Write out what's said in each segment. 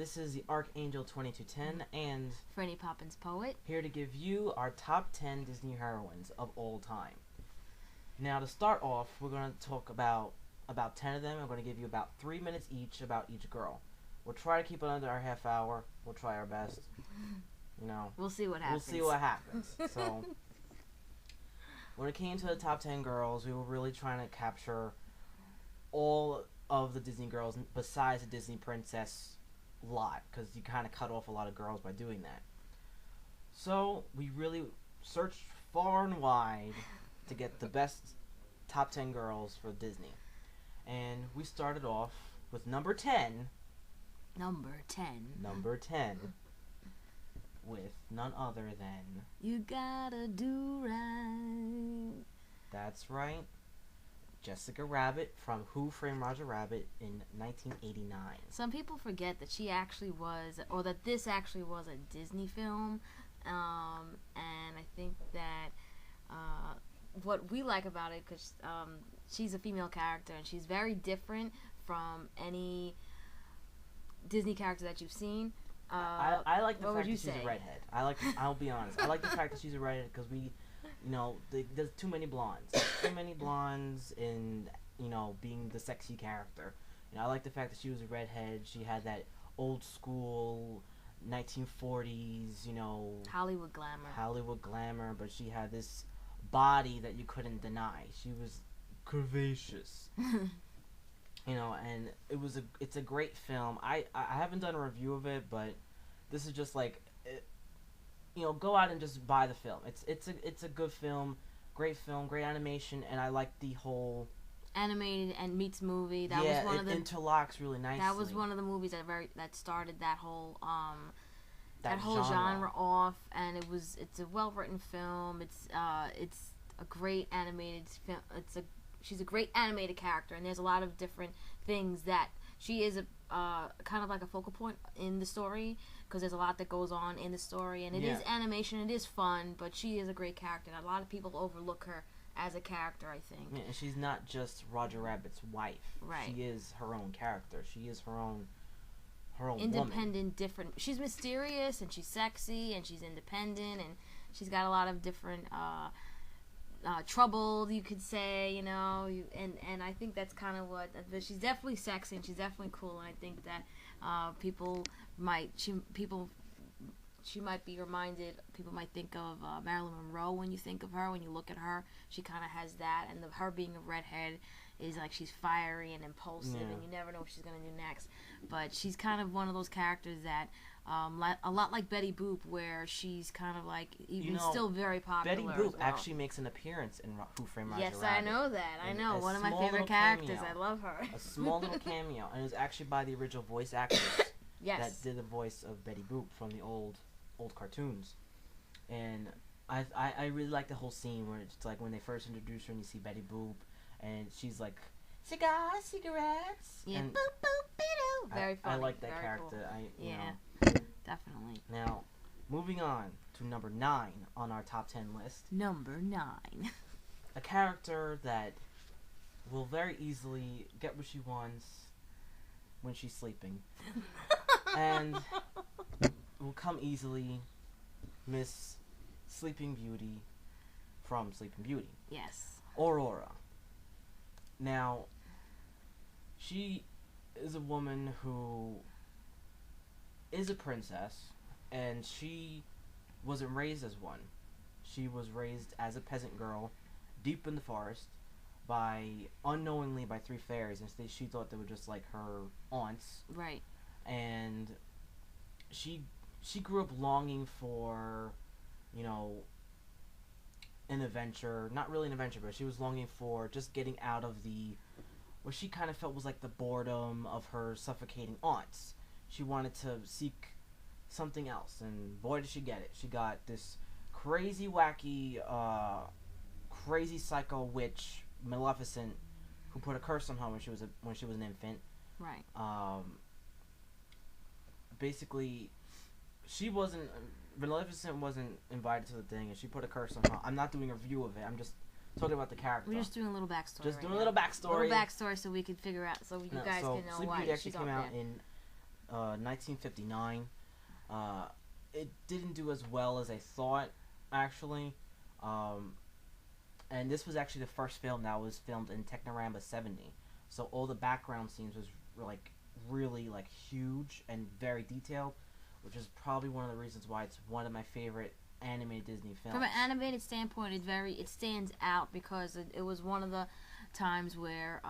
This is the Archangel 2210 and FrannyPoppinsPoet. here to give you our top 10 Disney heroines of all time. Now to start off, we're going to talk about 10 of them. I'm going to give you about 3 minutes each about each girl. We'll try to keep it under our half hour. We'll try our best. You know, We'll see what happens. We'll see what happens. So, when it came to the top 10 girls, we were really trying to capture all of the Disney girls besides the Disney princess lot, because you kind of cut off a lot of girls by doing that. So, we really searched far and wide to get the best top 10 girls for Disney. And we started off with number 10. Number 10. With none other than... You gotta do right. That's right. Jessica Rabbit from Who Framed Roger Rabbit in 1989. Some people forget that she actually was, or that this actually was a Disney film. And I think that what we like about it, because she's a female character and she's very different from any Disney character that you've seen. I like the fact that she's say? a redhead. I'll be honest. I like the fact that she's a redhead because there's too many blondes. Too many blondes in, being the sexy character. I like the fact that she was a redhead. She had that old school 1940s, Hollywood glamour, but she had this body that you couldn't deny. She was curvaceous. And it's a great film. I haven't done a review of it, but this is just like, go out and just buy the film. It's a good film, great animation, and I like the whole animated and meets movie. That was one of the interlocks really nicely. That was one of the movies that started that whole that whole genre off, and it's a well written film. It's a great animated film. She's a great animated character, and there's a lot of different things that she is kind of like a focal point in the story, because there's a lot that goes on in the story, and it is animation, it is fun, but she is a great character, and a lot of people overlook her as a character, I think. Yeah, and she's not just Roger Rabbit's wife. Right. She is her own character. She is her own independent, woman. Different. She's mysterious, and she's sexy, and she's independent, and she's got a lot of different trouble, you could say, and I think that's kind of what, she's definitely sexy and she's definitely cool, and I think that people might be reminded, people might think of Marilyn Monroe when you think of her, when you look at her. She kind of has that, and her being a redhead is like she's fiery and impulsive, and you never know what she's going to do next. But she's kind of one of those characters that a lot like Betty Boop, where she's kind of like still very popular. Betty Boop actually makes an appearance in Who Framed Roger Rabbit. Yes, I know that. I know. One of my favorite characters. I love her. A small little cameo, and it was actually by the original voice actors that did the voice of Betty Boop from the old cartoons. And I really like the whole scene where it's like when they first introduce her and you see Betty Boop, and she's like, cigarettes. Yeah. And boop boop be-doo. Very funny. I like that very character. Cool. Definitely. Now, moving on to number 9 on our top 10 list. Number 9. A character that will very easily get what she wants when she's sleeping. And will come easily, Miss Sleeping Beauty from Sleeping Beauty. Yes. Aurora. Now, she is a woman who is a princess, and she wasn't raised as one. She was raised as a peasant girl deep in the forest unknowingly by 3 fairies, and she thought they were just like her aunts. Right. And she grew up longing for, an adventure. Not really an adventure, but she was longing for just getting out of what she kind of felt was like the boredom of her suffocating aunts. She wanted to seek something else, and boy did she get it. She got this crazy, wacky, crazy psycho witch, Maleficent, who put a curse on her when she was an infant. Right. Basically, Maleficent wasn't invited to the thing, and she put a curse on her. I'm not doing a review of it. I'm just talking about the character. We're just doing a little backstory. Just doing a little backstory. So we could figure out, so you guys can know Sleeping why Beauty actually she's came out there. in 1959. Uh, it didn't do as well as I thought, actually. Um, and this was actually the first film that was filmed in Technorama 70. So all the background scenes was like really like huge and very detailed, which is probably one of the reasons why it's one of my favorite animated Disney films. From an animated standpoint, it stands out because it was one of the times where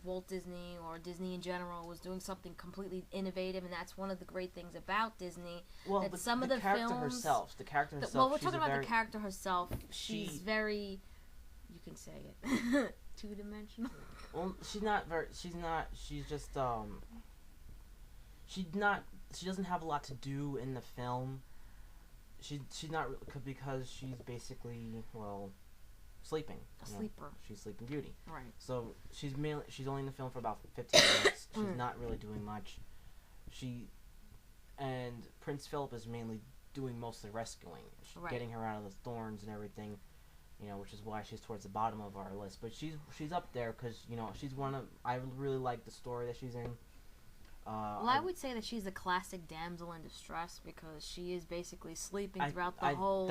Walt Disney or Disney in general was doing something completely innovative, and that's one of the great things about Disney. Well, that but some of the the character films, herself, the character herself. well, we're talking about the character herself. She's very, you can say it, two-dimensional. Well, she's not very. She's not. She's just. She's not. She doesn't have a lot to do in the film. She's not because she's basically sleeping. A sleeper. She's Sleeping Beauty. Right. So she's only in the film for about 15 minutes. She's not really doing much. And Prince Philip is mainly doing most of the rescuing, getting her out of the thorns and everything. Which is why she's towards the bottom of our list. But she's up there because she's one of. I really like the story that she's in. I would say that she's a classic damsel in distress because she is basically sleeping throughout the whole.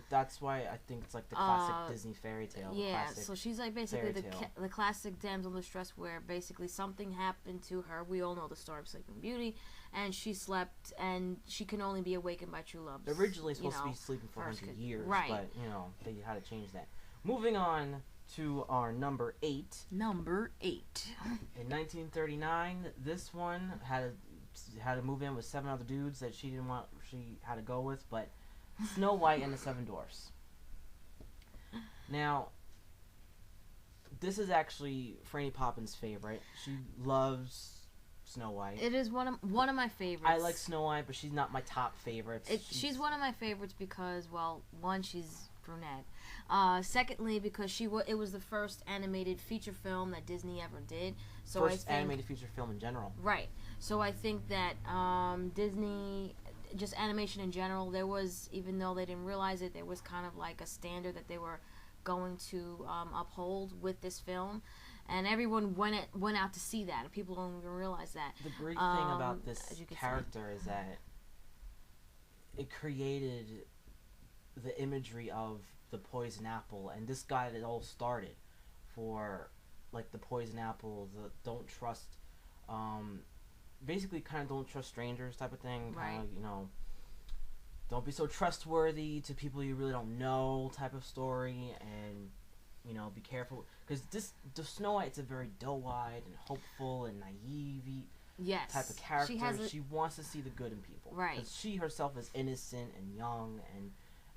That's why I think it's like the classic Disney fairy tale. Yeah, so she's like basically the classic damsel in distress where basically something happened to her. We all know the story of Sleeping Beauty, and she slept, and she can only be awakened by true love. Originally supposed to be sleeping for 100 years, right? But they had to change that. Moving on to our number 8. Number 8. In 1939, this one had to move in with 7 other dudes that she didn't want. She had to go with, but Snow White and the 7 Dwarfs. Now, this is actually Franny Poppins' favorite. She loves Snow White. It is one of my favorites. I like Snow White, but she's not my top favorite. She's one of my favorites because, one, she's brunette. Secondly, because it was the first animated feature film that Disney ever did. So first animated feature film in general. Right. So I think that Disney, just animation in general, there was, even though they didn't realize it, there was kind of like a standard that they were going to uphold with this film. And everyone went out to see that. And people don't even realize that. The great thing about this character is that it created the imagery of the poison apple, and this guy that all started for like the poison apple, the don't trust, basically kind of don't trust strangers type of thing, kind of don't be so trustworthy to people you really don't know type of story, and be careful because the Snow White's a very doe-eyed and hopeful and naive type of character. She wants to see the good in people, right? Because she herself is innocent and young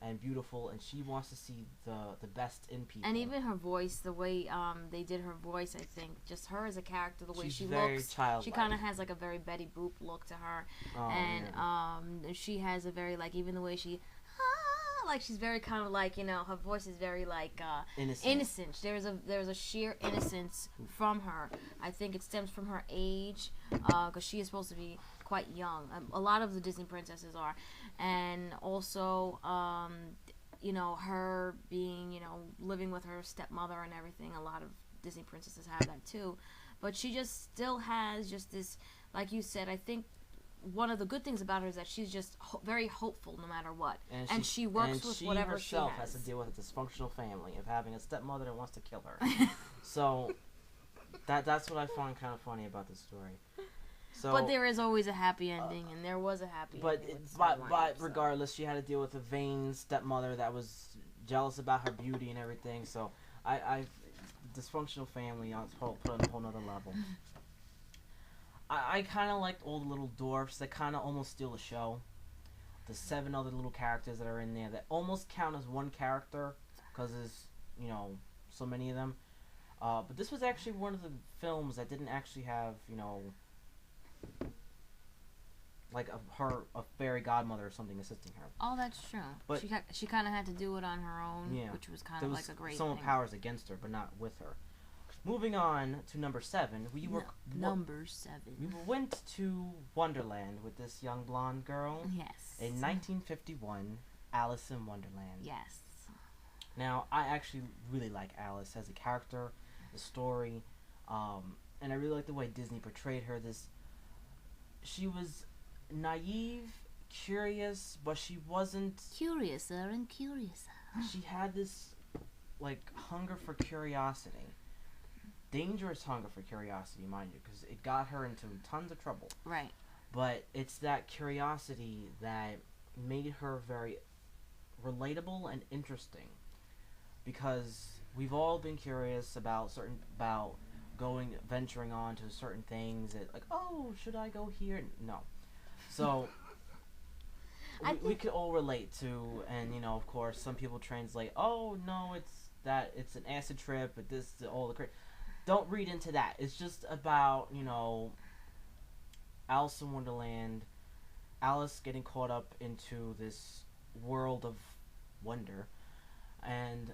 and beautiful, and she wants to see the best in people. And even her voice, the way they did her voice, I think, just her as a character, the way she's she very looks, childlike. She kind of has like a very Betty Boop look to her, she has a very even the way she, she's very kind of her voice is very innocent. There's a sheer innocence from her. I think it stems from her age, because she is supposed to be quite young. A lot of the Disney princesses are. And also, her being, living with her stepmother and everything. A lot of Disney princesses have that too. But she just still has just this, like you said, I think one of the good things about her is that she's just very hopeful no matter what. And she works with whatever she has. She herself has to deal with a dysfunctional family of having a stepmother that wants to kill her. So, that's what I find kind of funny about this story. So, but there is always a happy ending, and there was a happy ending. But regardless, she had to deal with a vain stepmother that was jealous about her beauty and everything. So, dysfunctional family put on a whole nother level. I kind of liked all the little dwarfs that kind of almost steal the show. The 7 other little characters that are in there that almost count as one character because there's, so many of them. But this was actually one of the films that didn't actually have, a fairy godmother or something assisting her. Oh, that's true. But she kind of had to do it on her own, which was kind of like a great thing. Some powers against her, but not with her. Moving on to number 7, number 7. We went to Wonderland with this young blonde girl. Yes. In 1951, Alice in Wonderland. Yes. Now, I actually really like Alice as a character, the story, and I really like the way Disney portrayed her. she was naive, curious, but she wasn't. Curiouser and curiouser. She had this, like, hunger for curiosity. Dangerous hunger for curiosity, mind you, because it got her into tons of trouble. Right. But it's that curiosity that made her very relatable and interesting. Because we've all been curious about venturing on to certain things that, like, oh, should I go here? No. So we could all relate to, and you know, of course, some people translate, oh no, it's an acid trip, but this all the don't read into that. It's just about, you know, Alice in Wonderland, Alice getting caught up into this world of wonder, and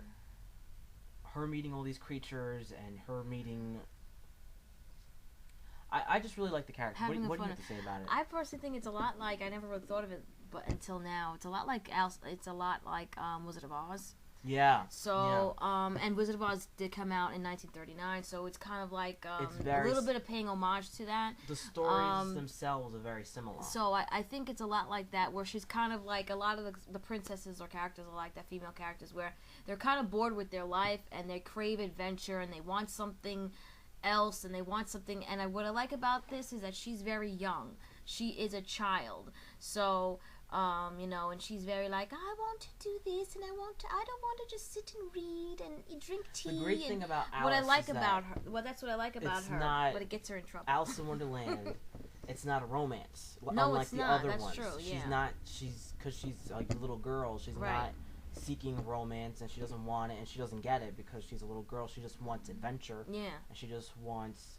her meeting all these creatures, and her meeting. I just really like the character. What do you have to say about it? I personally think it's a lot like, I never really thought of it, but until now, it's a lot like Wizard of Oz. Yeah. So, and Wizard of Oz did come out in 1939, so it's kind of like a little bit of paying homage to that. The stories themselves are very similar. So I think it's a lot like that, where she's kind of like, a lot of the princesses or characters are like that, female characters, where they're kind of bored with their life, and they crave adventure, and they want something else, and they want something, and what I like about this is that she's very young. She is a child. So... you know, and she's very like, I want to do this, and I don't want to just sit and read and drink tea. The great thing about Alice, what I like about her, well, that's what I like about her, but it gets her in trouble. Alice in Wonderland, it's not a romance. No, unlike it's the not. other That's ones. true. Yeah. Because she's a little girl. She's not seeking romance, and she doesn't want it, and she doesn't get it because she's a little girl. She just wants adventure. Yeah. And she just wants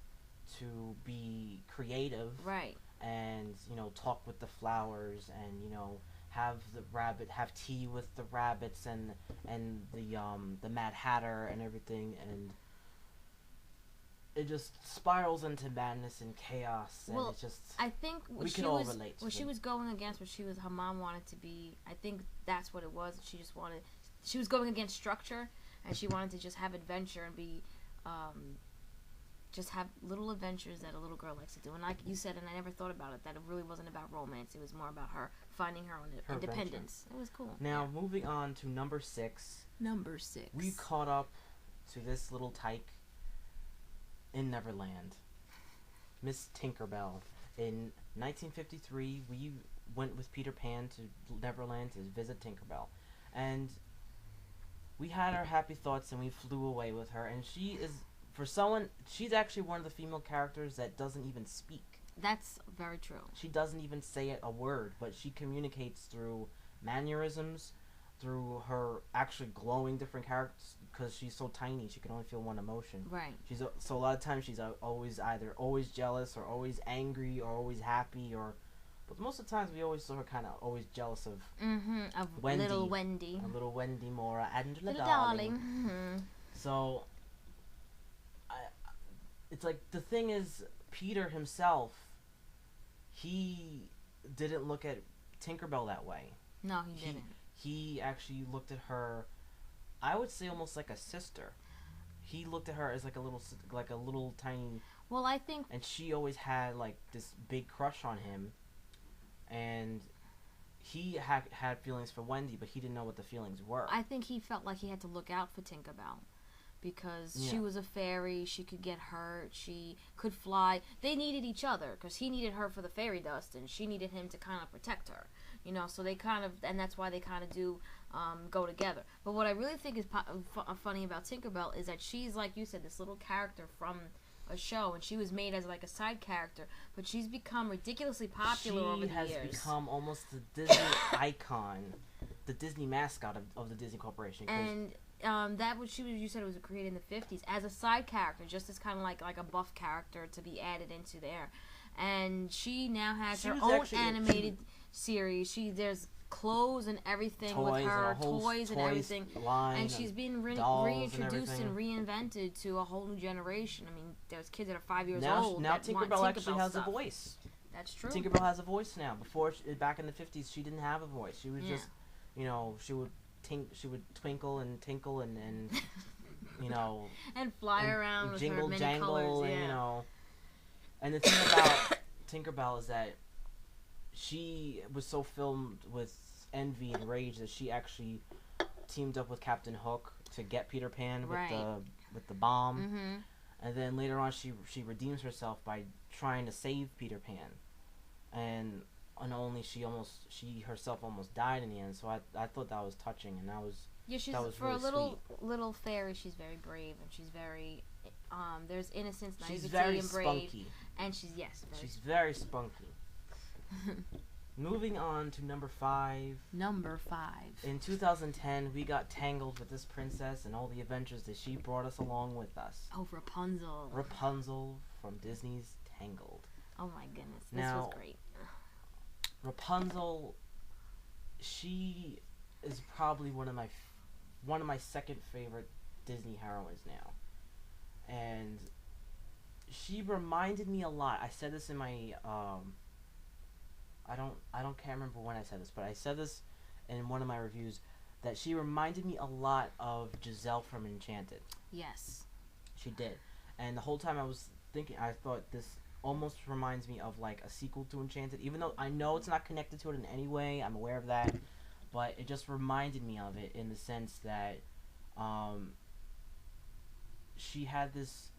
to be creative. Right. And, you know, talk with the flowers, and, you know, have tea with the rabbits, and the Mad Hatter and everything, and it just spirals into madness and chaos, and it's just, I think we can all relate to what she was going against, her mom wanted to be, I think that's what it was. She was going against structure, and she wanted to just have adventure and be, just have little adventures that a little girl likes to do. And like you said, and I never thought about it, that it really wasn't about romance. It was more about her finding her own independence. Adventure. It was cool. Now, moving on to number 6. Number 6. We caught up to this little tyke in Neverland, Miss Tinkerbell. In 1953, we went with Peter Pan to Neverland to visit Tinkerbell. And we had our happy thoughts, and we flew away with her. And she is... she's actually one of the female characters that doesn't even speak. That's very true. She doesn't even say a word, but she communicates through mannerisms, through her actually glowing different characters, because she's so tiny, she can only feel one emotion. Right. So a lot of times she's always jealous, or always angry, or always happy, but most of the times we always saw her kind of always jealous of Wendy. Little Wendy. A little Wendy Mora, Angela darling. Mm-hmm. So... it's like, the thing is, Peter himself, he didn't look at Tinkerbell that way. No, he didn't. He actually looked at her, I would say, almost like a sister. He looked at her as like a little tiny... Well, I think... And she always had, like, this big crush on him. And he had feelings for Wendy, but he didn't know what the feelings were. I think he felt like he had to look out for Tinkerbell. Because she was a fairy, she could get hurt, she could fly. They needed each other, because he needed her for the fairy dust, and she needed him to kind of protect her. You know, so they kind of, and that's why they kind of do go together. But what I really think is funny about Tinkerbell is that she's, like you said, this little character from a show, and she was made as like a side character, but she's become ridiculously popular over the years. She has become almost the Disney icon, the Disney mascot of the Disney Corporation. And... you said it was created in the 50s as a side character, just as kind of like a buff character to be added into there. And she now has her own animated series. There's clothes and everything with her, toys and everything. And she's been reintroduced and reinvented to a whole new generation. I mean, there's kids that are 5 years old. Now Tinkerbell actually has a voice. That's true. Tinkerbell has a voice now. Before, back in the 50s, she didn't have a voice. She was just, you know, she would twinkle and tinkle and you know, and fly around with jingle her many jangle colors, and you know. And the thing about Tinkerbell is that she was so filled with envy and rage that she actually teamed up with Captain Hook to get Peter Pan with the bomb. Mm-hmm. And then later on, she redeems herself by trying to save Peter Pan, and only she herself almost died in the end. So I thought that was touching, and that was for really a little fairy. She's very brave, and she's very there's innocence, naivety, she's very and brave, spunky. and she's very spunky. Moving on to number 5. Number 5. In 2010, we got tangled with this princess and all the adventures that she brought us along with us. Oh, Rapunzel. Rapunzel from Disney's Tangled. Oh my goodness, this was great. Rapunzel, she is probably one of my second favorite Disney heroines now, and she reminded me a lot. I said this in my can't remember when I said this, but I said this in one of my reviews that she reminded me a lot of Giselle from Enchanted. Yes. She did. And the whole time I was thinking, I thought this almost reminds me of like a sequel to Enchanted, even though I know it's not connected to it in any way. I'm aware of that, but it just reminded me of it in the sense that she had this.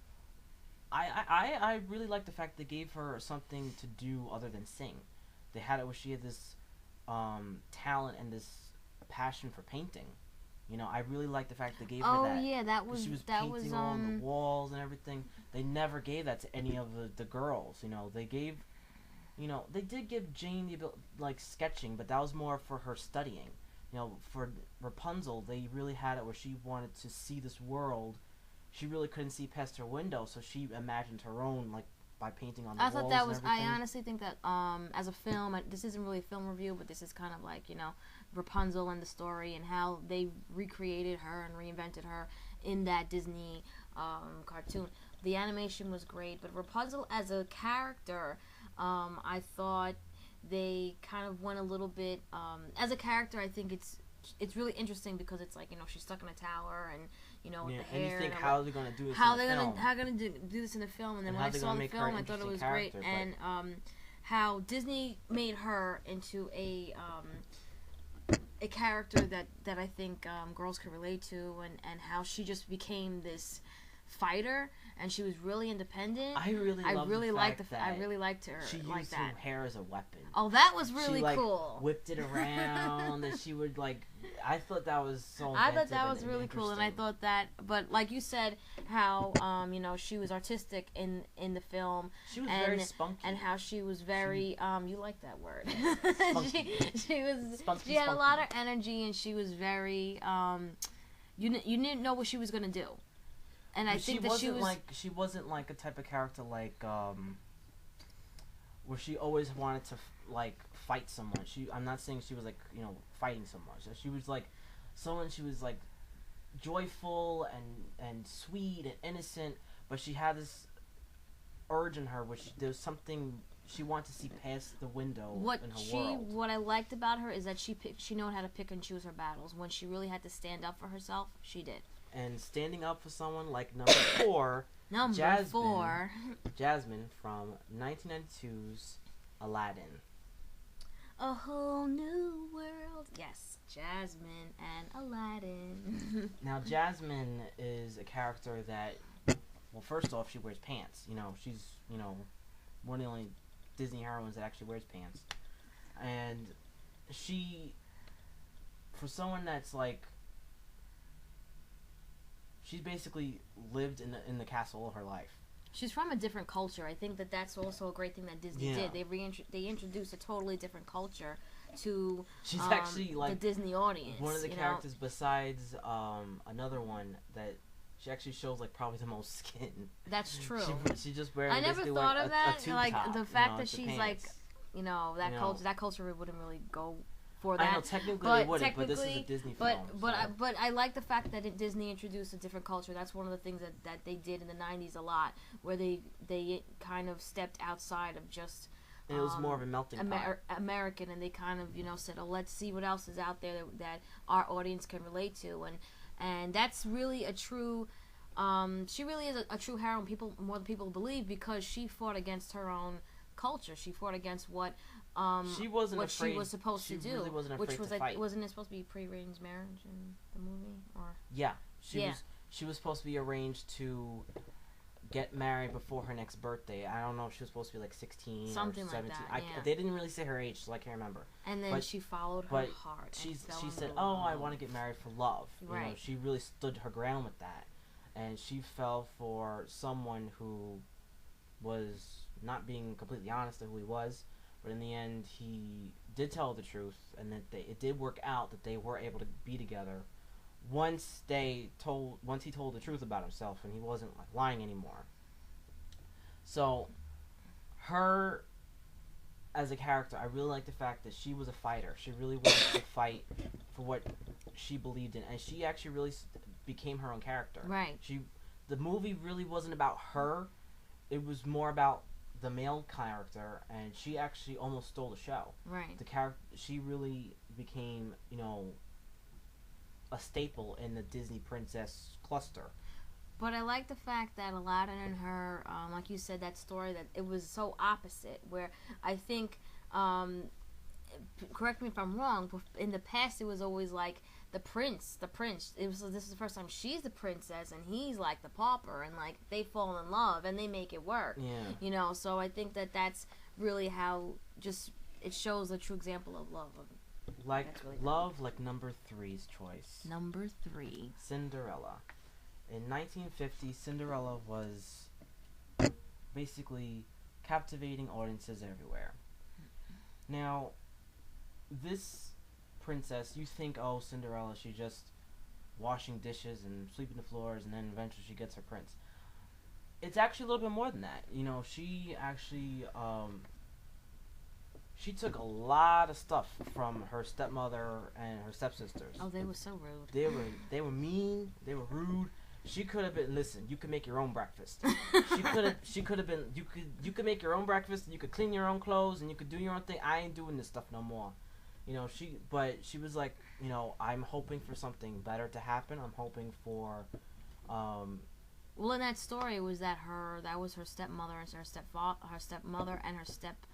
I really like the fact they gave her something to do other than sing. They had it where she had this talent and this passion for painting. You know, I really like the fact they gave her that. Oh yeah, she was painting on the walls and everything. They never gave that to any of the girls. You know, they did give Jane the ability, like sketching, but that was more for her studying. You know, for Rapunzel, they really had it where she wanted to see this world. She really couldn't see past her window, so she imagined her own, like, by painting on the walls. I thought that was. And everything. I honestly think that as a film, this isn't really a film review, but this is kind of like, you know, Rapunzel and the story and how they recreated her and reinvented her in that Disney cartoon. The animation was great, but Rapunzel as a character, I thought they kind of went a little bit. As a character, I think it's really interesting because it's like, you know, she's stuck in a tower and, you know, with the hair. And you think, how are they going to do this how in the they're film? How going to do this in the film? And then And when how I they saw gonna the make her film, an I thought it was interesting great. character, And how Disney made her into a character that I think girls could relate to, and how she just became this fighter, and she was really independent. I really liked that I really liked her. She like used that. her hair as a weapon. Oh, that was really she, like, cool. Whipped it around, and she would like. I thought that was so. I thought that was really cool, and I thought that. But like you said, how you know, she was artistic in the film. She was very spunky, and how she was very you like that word. she was. Spunky, she had a lot of energy, and she was very you didn't know what she was gonna do. And I think that she wasn't like a type of character like where she always wanted to like fight someone. I'm not saying she was like, you know, fighting someone. So she was like someone. She was like joyful and sweet and innocent, but she had this urge in her where there was something she wanted to see past the window in her world. What I liked about her is that she knew how to pick and choose her battles. When she really had to stand up for herself, she did. And standing up for someone like number 4, Jasmine from 1992's Aladdin. A whole new world. Yes, Jasmine and Aladdin. Now, Jasmine is a character that, well, first off, she wears pants. You know, she's, you know, one of the only Disney heroines that actually wears pants. And she, for someone that's like, she's basically lived in the castle all her life. She's from a different culture. I think that's also a great thing that Disney did. They introduced a totally different culture to she's actually like the Disney audience. One of the characters besides another one that she actually shows like probably the most skin. That's true. She just wears. I never thought of that. Like top, the fact that she's she's like, you know, that culture wouldn't really go for that. I know technically they wouldn't, but this is a Disney film. But I like the fact that Disney introduced a different culture. That's one of the things that they did in the 90s a lot, where they kind of stepped outside of just. And it was more of a melting pot. American, and they kind of, you know, said, oh, let's see what else is out there that our audience can relate to, and that's really a true. She really is a true heroine. More than people believe, because she fought against her own culture. She fought against what she wasn't what afraid. she was supposed to do, really wasn't afraid which was to fight. wasn't it supposed to be pre-arranged marriage in the movie, or Yeah, she was supposed to be arranged to get married before her next birthday. I don't know if she was supposed to be like 16 something or 17. like that. Yeah. They didn't really say her age, so I can't remember. And then she followed her heart. She said, "Oh, I want to get married for love." Right. You know, she really stood her ground with that, and she fell for someone who was not being completely honest to who he was. But in the end, he did tell the truth, and that it did work out that they were able to be together. Once he told the truth about himself, and he wasn't like lying anymore. So, her as a character, I really like the fact that she was a fighter. She really wanted to fight for what she believed in, and she actually really became her own character. Right. The movie really wasn't about her; it was more about the male character, and she actually almost stole the show. Right. She really became, a staple in the Disney princess cluster. But I like the fact that Aladdin and her, like you said, that story, that it was so opposite. Where I think, correct me if I'm wrong, but in the past it was always like the prince. This is the first time she's the princess and he's like the pauper, and like they fall in love and they make it work. Yeah. So I think that that's really how it shows a true example of love. Like love, like number 3's choice. Number 3. Cinderella. In 1950, Cinderella was basically captivating audiences everywhere. Now, this princess, you think, oh, Cinderella, she's just washing dishes and sweeping the floors, and then eventually she gets her prince. It's actually a little bit more than that. She actually, she took a lot of stuff from her stepmother and her stepsisters. Oh, they were so rude. They were mean. They were rude. She could have been. Listen, you could make your own breakfast. She could have been. You could make your own breakfast. And you could clean your own clothes, and you could do your own thing. I ain't doing this stuff no more. She was like, I'm hoping for something better to happen. I'm hoping for. Well, in that story, was that was her stepmother and her stepmother and her stepsister